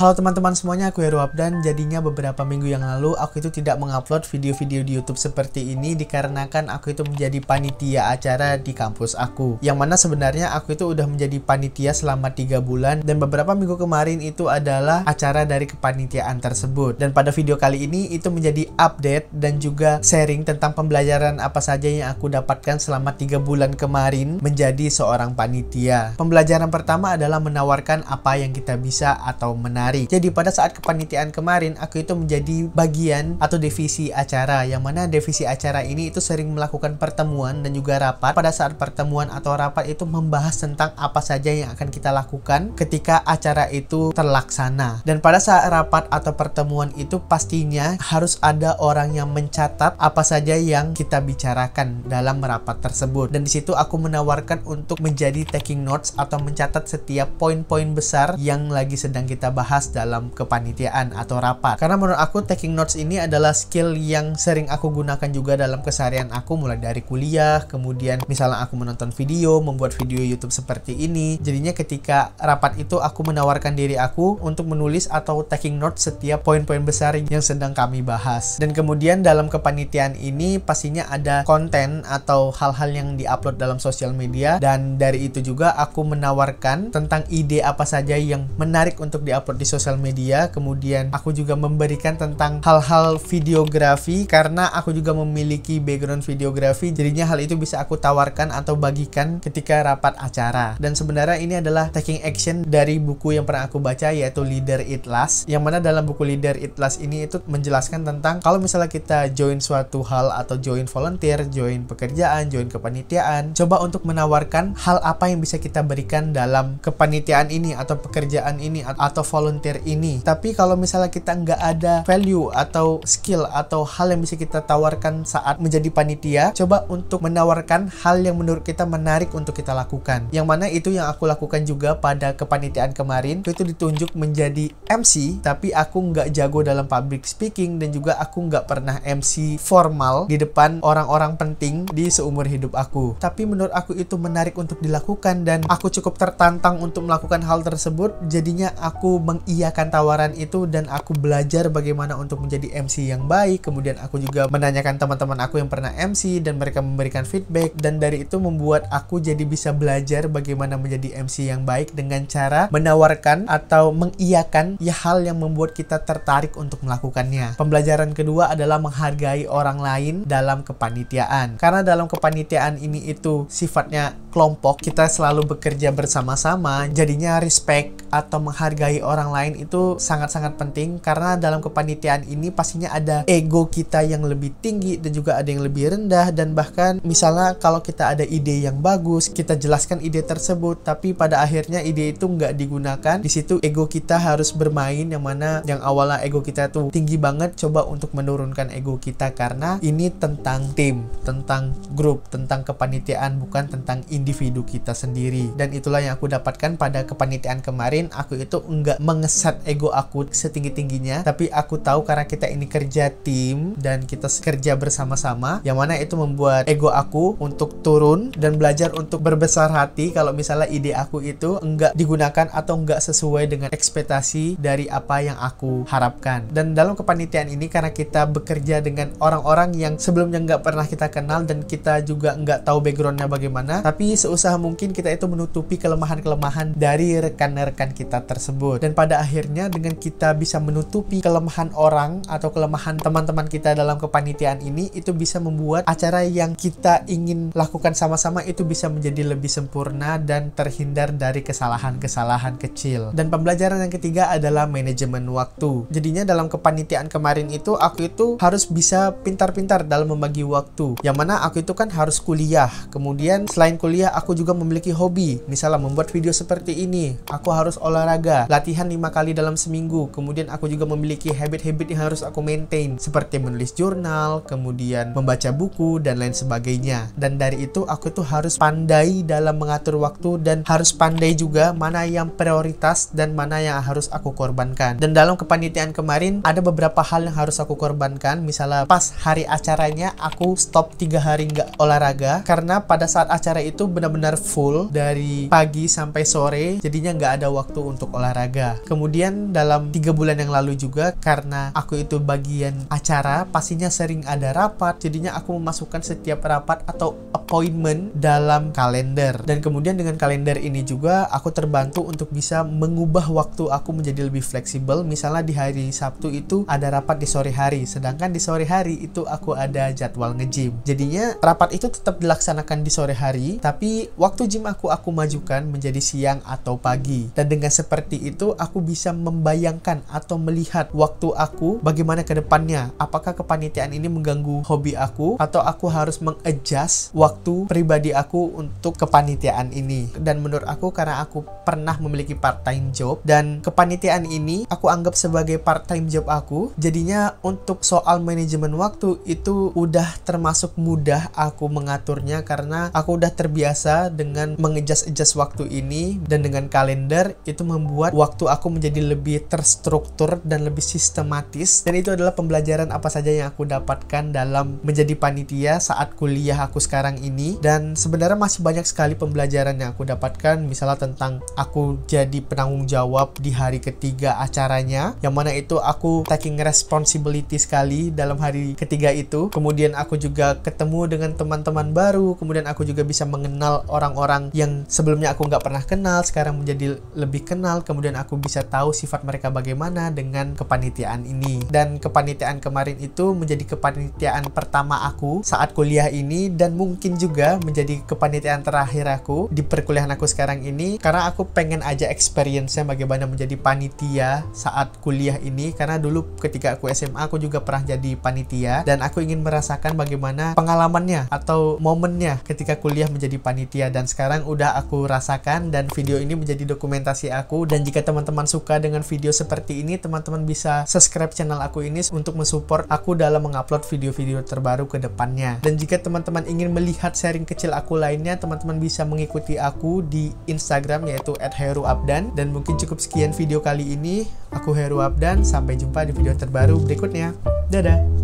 Halo teman-teman semuanya, aku Heru Abdan. Jadinya beberapa minggu yang lalu aku itu tidak mengupload video-video di YouTube seperti ini dikarenakan aku itu menjadi panitia acara di kampus aku. Yang mana sebenarnya aku itu udah menjadi panitia selama 3 bulan dan beberapa minggu kemarin itu adalah acara dari kepanitiaan tersebut. Dan pada video kali ini itu menjadi update dan juga sharing tentang pembelajaran apa saja yang aku dapatkan selama 3 bulan kemarin menjadi seorang panitia. Pembelajaran pertama adalah menawarkan apa yang kita bisa atau menarik. Jadi pada saat kepanitiaan kemarin aku itu menjadi bagian atau divisi acara, yang mana divisi acara ini itu sering melakukan pertemuan dan juga rapat. Pada saat pertemuan atau rapat itu membahas tentang apa saja yang akan kita lakukan ketika acara itu terlaksana. Dan pada saat rapat atau pertemuan itu pastinya harus ada orang yang mencatat apa saja yang kita bicarakan dalam rapat tersebut. Dan di situ aku menawarkan untuk menjadi taking notes atau mencatat setiap poin-poin besar yang lagi sedang kita bahas dalam kepanitiaan atau rapat. Karena menurut aku taking notes ini adalah skill yang sering aku gunakan juga dalam keseharian aku, mulai dari kuliah, kemudian misalnya aku menonton video, membuat video YouTube seperti ini. Jadinya ketika rapat itu aku menawarkan diri aku untuk menulis atau taking notes setiap poin-poin besar yang sedang kami bahas. Dan kemudian dalam kepanitiaan ini pastinya ada konten atau hal-hal yang diupload dalam sosial media, dan dari itu juga aku menawarkan tentang ide apa saja yang menarik untuk diupload di sosial media. Kemudian aku juga memberikan tentang hal-hal videografi karena aku juga memiliki background videografi, jadinya hal itu bisa aku tawarkan atau bagikan ketika rapat acara. Dan sebenarnya ini adalah taking action dari buku yang pernah aku baca, yaitu Leader It Last, yang mana dalam buku Leader It Last ini itu menjelaskan tentang kalau misalnya kita join suatu hal atau join volunteer, join pekerjaan, join kepanitiaan, coba untuk menawarkan hal apa yang bisa kita berikan dalam kepanitiaan ini atau pekerjaan ini atau volunteer ini. Tapi kalau misalnya kita nggak ada value atau skill atau hal yang bisa kita tawarkan saat menjadi panitia, coba untuk menawarkan hal yang menurut kita menarik untuk kita lakukan. Yang mana itu yang aku lakukan juga pada kepanitiaan kemarin. Itu ditunjuk menjadi MC, tapi aku nggak jago dalam public speaking dan juga aku nggak pernah MC formal di depan orang-orang penting di seumur hidup aku. Tapi menurut aku itu menarik untuk dilakukan dan aku cukup tertantang untuk melakukan hal tersebut. Jadinya aku mengiyakan tawaran itu dan aku belajar bagaimana untuk menjadi MC yang baik. Kemudian aku juga menanyakan teman-teman aku yang pernah MC dan mereka memberikan feedback, dan dari itu membuat aku jadi bisa belajar bagaimana menjadi MC yang baik dengan cara menawarkan atau mengiyakan ya hal yang membuat kita tertarik untuk melakukannya. Pembelajaran kedua adalah menghargai orang lain dalam kepanitiaan. Karena dalam kepanitiaan ini itu sifatnya kelompok, kita selalu bekerja bersama-sama, jadinya respect atau menghargai orang lain itu sangat-sangat penting. Karena dalam kepanitiaan ini pastinya ada ego kita yang lebih tinggi dan juga ada yang lebih rendah, dan bahkan misalnya kalau kita ada ide yang bagus, kita jelaskan ide tersebut, tapi pada akhirnya ide itu nggak digunakan. Di situ ego kita harus bermain, yang mana yang awalnya ego kita tuh tinggi banget, coba untuk menurunkan ego kita karena ini tentang tim, tentang grup, tentang kepanitiaan, bukan tentang individu kita sendiri. Dan itulah yang aku dapatkan pada kepanitiaan kemarin. Aku itu enggak mengeset ego aku setinggi-tingginya, tapi aku tahu karena kita ini kerja tim dan kita kerja bersama-sama, yang mana itu membuat ego aku untuk turun dan belajar untuk berbesar hati kalau misalnya ide aku itu enggak digunakan atau enggak sesuai dengan ekspektasi dari apa yang aku harapkan. Dan dalam kepanitiaan ini karena kita bekerja dengan orang-orang yang sebelumnya enggak pernah kita kenal dan kita juga enggak tahu backgroundnya bagaimana, tapi seusaha mungkin kita itu menutupi kelemahan-kelemahan dari rekan-rekan kita tersebut. Dan pada akhirnya dengan kita bisa menutupi kelemahan orang atau kelemahan teman-teman kita dalam kepanitiaan ini, itu bisa membuat acara yang kita ingin lakukan sama-sama itu bisa menjadi lebih sempurna dan terhindar dari kesalahan-kesalahan kecil. Dan pembelajaran yang ketiga adalah manajemen waktu. Jadinya dalam kepanitiaan kemarin itu aku itu harus bisa pintar-pintar dalam membagi waktu, yang mana aku itu kan harus kuliah. Kemudian selain kuliah aku juga memiliki hobi, misalnya membuat video seperti ini, aku harus olahraga, latihan 5 kali dalam seminggu. Kemudian aku juga memiliki habit-habit yang harus aku maintain, seperti menulis jurnal, kemudian membaca buku, dan lain sebagainya. Dan dari itu aku tuh harus pandai dalam mengatur waktu dan harus pandai juga mana yang prioritas dan mana yang harus aku korbankan. Dan dalam kepanitiaan kemarin ada beberapa hal yang harus aku korbankan. Misalnya pas hari acaranya aku stop 3 hari nggak olahraga karena pada saat acara itu benar-benar full dari pagi sampai sore, jadinya nggak ada waktu untuk olahraga. Kemudian dalam 3 bulan yang lalu juga, karena aku itu bagian acara, pastinya sering ada rapat, jadinya aku memasukkan setiap rapat atau appointment dalam kalender. Dan kemudian dengan kalender ini juga aku terbantu untuk bisa mengubah waktu aku menjadi lebih fleksibel. Misalnya di hari Sabtu itu ada rapat di sore hari, sedangkan di sore hari itu aku ada jadwal nge-gym. Jadinya rapat itu tetap dilaksanakan di sore hari, tapi waktu gym aku majukan menjadi siang atau pagi. Dan dengan seperti itu aku bisa membayangkan atau melihat waktu aku bagaimana ke depannya. Apakah kepanitiaan ini mengganggu hobi aku atau aku harus mengadjust waktu pribadi aku untuk kepanitiaan ini. Dan menurut aku, karena aku pernah memiliki part-time job dan kepanitiaan ini aku anggap sebagai part-time job aku, jadinya untuk soal manajemen waktu itu udah termasuk mudah aku mengaturnya karena aku udah terbiasa dengan mengejas-ejas waktu ini. Dan dengan kalender itu membuat waktu aku menjadi lebih terstruktur dan lebih sistematis. Dan itu adalah pembelajaran apa saja yang aku dapatkan dalam menjadi panitia saat kuliah aku sekarang ini. Dan sebenarnya masih banyak sekali pembelajaran yang aku dapatkan, misalnya tentang aku jadi penanggung jawab di hari ketiga acaranya, yang mana itu aku taking responsibility sekali dalam hari ketiga itu. Kemudian aku juga ketemu dengan teman-teman baru, kemudian aku juga bisa mengenal orang-orang yang sebelumnya aku nggak pernah kenal, sekarang menjadi lebih kenal. Kemudian aku bisa tahu sifat mereka bagaimana dengan kepanitiaan ini. Dan kepanitiaan kemarin itu menjadi kepanitiaan pertama aku saat kuliah ini, dan mungkin juga menjadi kepanitiaan terakhir aku di perkuliahan aku sekarang ini, karena aku pengen aja experience-nya bagaimana menjadi panitia saat kuliah ini. Karena dulu ketika aku SMA aku juga pernah jadi panitia, dan aku ingin merasakan bagaimana pengalamannya atau momennya ketika kuliah menjadi panitia. Dan sekarang udah aku rasakan, dan video ini menjadi dokumentasi aku. Dan jika teman-teman suka dengan video seperti ini, teman-teman bisa subscribe channel aku ini untuk mensupport aku dalam mengupload video-video terbaru ke depannya. Dan jika teman-teman ingin melihat sharing kecil aku lainnya, teman-teman bisa mengikuti aku di Instagram yaitu @heruabdan. Dan mungkin cukup sekian video kali ini. Aku Heru Abdan, sampai jumpa di video terbaru berikutnya. Dadah.